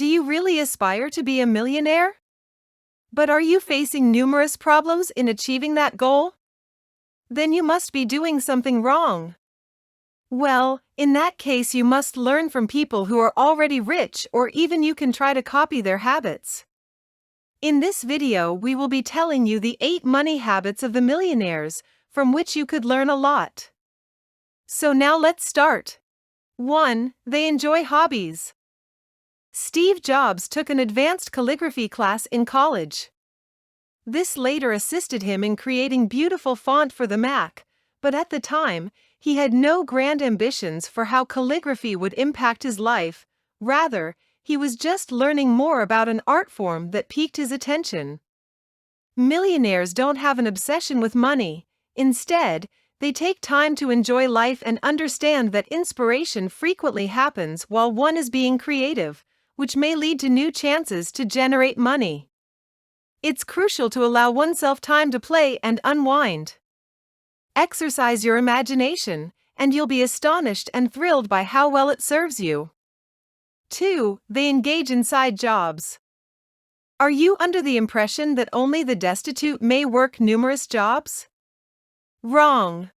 Do you really aspire to be a millionaire? But are you facing numerous problems in achieving that goal? Then you must be doing something wrong. Well, in that case, you must learn from people who are already rich, or even you can try to copy their habits. In this video, we will be telling you the 8 money habits of the millionaires, from which you could learn a lot. So now let's start. 1. They enjoy hobbies. Steve Jobs took an advanced calligraphy class in college. This later assisted him in creating beautiful font for the Mac, but at the time, he had no grand ambitions for how calligraphy would impact his life. Rather, he was just learning more about an art form that piqued his attention. Millionaires don't have an obsession with money. Instead, they take time to enjoy life and understand that inspiration frequently happens while one is being creative, which may lead to new chances to generate money. It's crucial to allow oneself time to play and unwind. Exercise your imagination, and you'll be astonished and thrilled by how well it serves you. 2. They engage in side jobs. Are you under the impression that only the destitute may work numerous jobs? Wrong.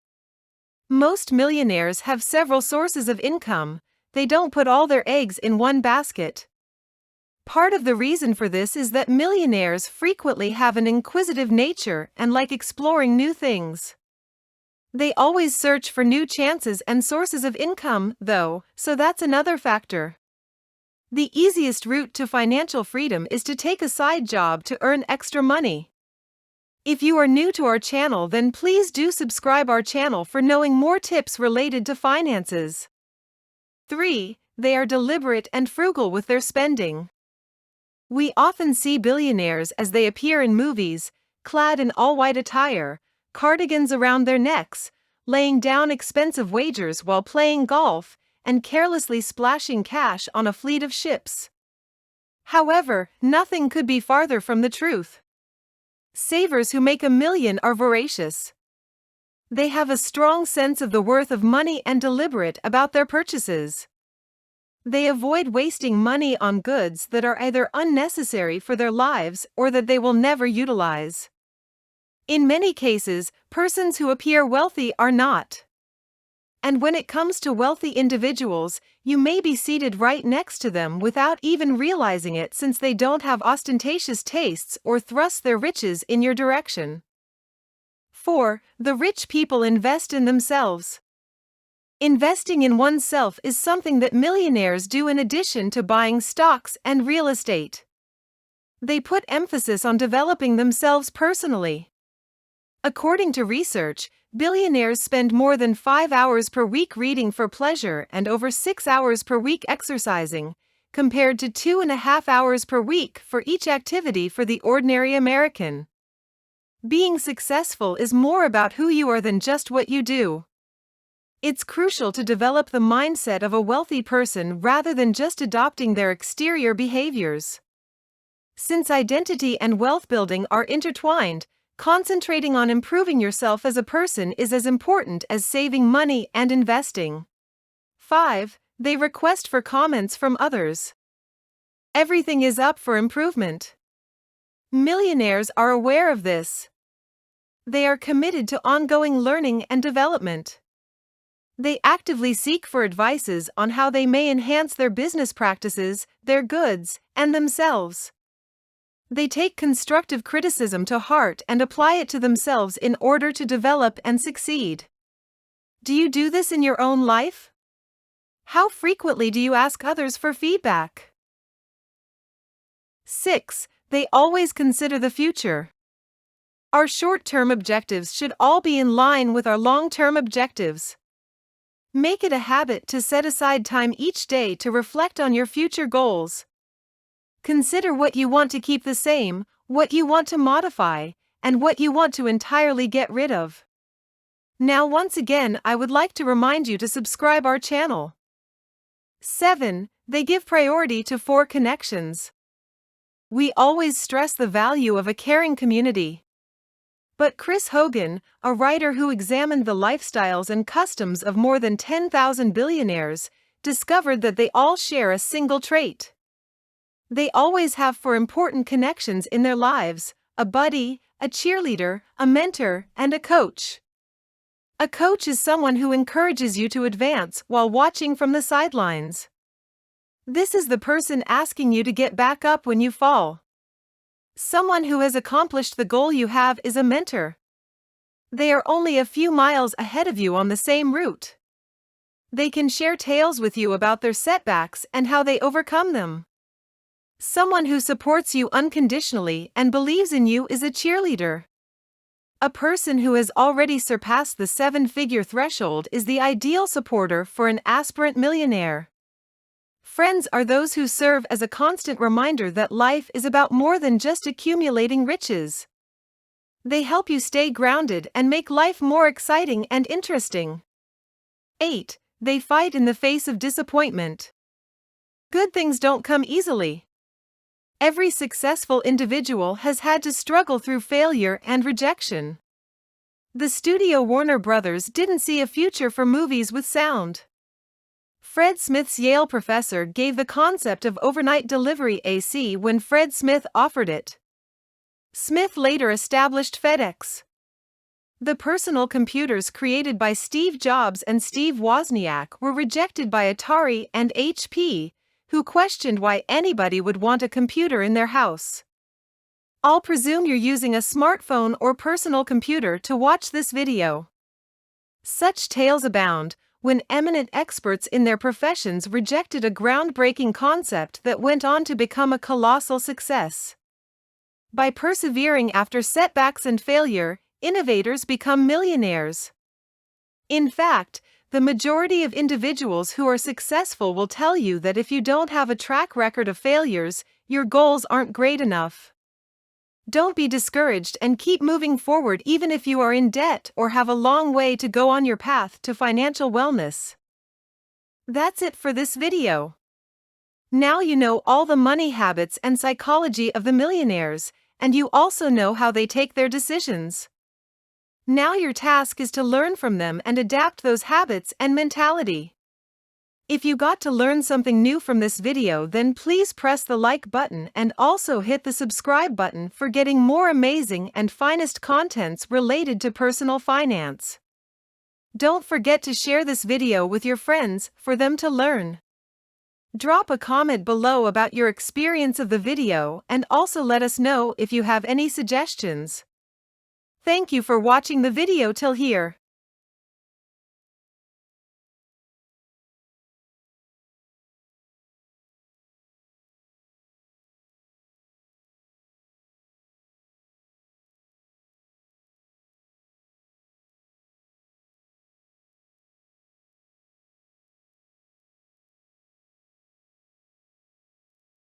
Most millionaires have several sources of income. They don't put all their eggs in one basket. Part of the reason for this is that millionaires frequently have an inquisitive nature and like exploring new things. They always search for new chances and sources of income, though, so that's another factor. The easiest route to financial freedom is to take a side job to earn extra money. If you are new to our channel, then please do subscribe our channel for knowing more tips related to finances. 3. They are deliberate and frugal with their spending. We often see billionaires as they appear in movies, clad in all-white attire, cardigans around their necks, laying down expensive wagers while playing golf, and carelessly splashing cash on a fleet of ships. However, nothing could be farther from the truth. Savers who make $1 million are voracious. They have a strong sense of the worth of money and deliberate about their purchases. They avoid wasting money on goods that are either unnecessary for their lives or that they will never utilize. In many cases, persons who appear wealthy are not. And when it comes to wealthy individuals, you may be seated right next to them without even realizing it, since they don't have ostentatious tastes or thrust their riches in your direction. 4. The rich people invest in themselves. Investing in oneself is something that millionaires do in addition to buying stocks and real estate. They put emphasis on developing themselves personally. According to research, billionaires spend more than 5 hours per week reading for pleasure and over 6 hours per week exercising, compared to 2.5 hours per week for each activity for the ordinary American. Being successful is more about who you are than just what you do. It's crucial to develop the mindset of a wealthy person rather than just adopting their exterior behaviors. Since identity and wealth building are intertwined, concentrating on improving yourself as a person is as important as saving money and investing. 5. They request for comments from others. Everything is up for improvement. Millionaires are aware of this. They are committed to ongoing learning and development. They actively seek for advices on how they may enhance their business practices, their goods, and themselves. They take constructive criticism to heart and apply it to themselves in order to develop and succeed. Do you do this in your own life? How frequently do you ask others for feedback? 6. They always consider the future. Our short-term objectives should all be in line with our long-term objectives. Make it a habit to set aside time each day to reflect on your future goals. Consider what you want to keep the same, what you want to modify, and what you want to entirely get rid of. Now, once again, I would like to remind you to subscribe our channel. 7. They give priority to 4 connections. We always stress the value of a caring community. But Chris Hogan, a writer who examined the lifestyles and customs of more than 10,000 billionaires, discovered that they all share a single trait. They always have for important connections in their lives: a buddy, a cheerleader, a mentor, and a coach. A coach is someone who encourages you to advance while watching from the sidelines. This is the person asking you to get back up when you fall. Someone who has accomplished the goal you have is a mentor. They are only a few miles ahead of you on the same route. They can share tales with you about their setbacks and how they overcome them. Someone who supports you unconditionally and believes in you is a cheerleader. A person who has already surpassed the 7-figure threshold is the ideal supporter for an aspirant millionaire. Friends are those who serve as a constant reminder that life is about more than just accumulating riches. They help you stay grounded and make life more exciting and interesting. 8. They fight in the face of disappointment. Good things don't come easily. Every successful individual has had to struggle through failure and rejection. The studio Warner Brothers didn't see a future for movies with sound. Fred Smith's Yale professor gave the concept of overnight delivery AC when Fred Smith offered it. Smith later established FedEx. The personal computers created by Steve Jobs and Steve Wozniak were rejected by Atari and HP, who questioned why anybody would want a computer in their house. I'll presume you're using a smartphone or personal computer to watch this video. Such tales abound when eminent experts in their professions rejected a groundbreaking concept that went on to become a colossal success. By persevering after setbacks and failure, innovators become millionaires. In fact, the majority of individuals who are successful will tell you that if you don't have a track record of failures, your goals aren't great enough. Don't be discouraged and keep moving forward even if you are in debt or have a long way to go on your path to financial wellness. That's it for this video. Now you know all the money habits and psychology of the millionaires, and you also know how they take their decisions. Now your task is to learn from them and adapt those habits and mentality. If you got to learn something new from this video, then please press the like button and also hit the subscribe button for getting more amazing and finest contents related to personal finance. Don't forget to share this video with your friends for them to learn. Drop a comment below about your experience of the video and also let us know if you have any suggestions. Thank you for watching the video till here.